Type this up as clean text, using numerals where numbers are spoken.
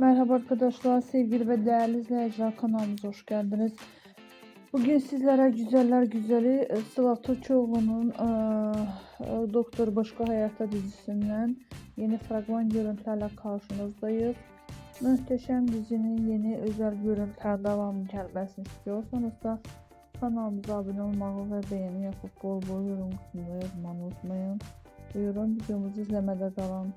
Merhaba arkadaşlar, sevgili ve değerli izleyiciler, kanalımıza hoş geldiniz. Bugün sizlere güzeller güzeli Sıla Türkoğlu'nun Doktor Başka Hayatta dizisinden yeni fragman görüntülerle karşınızdayız. Muhteşem dizinin yeni özel görüntüler devamı gelmesini istiyorsanız da kanalımıza abone olmayı ve beğeni yapıp bol bol yorum kısmında yazmayı unutmayın. Buyurun videomuzu izlemede kalın.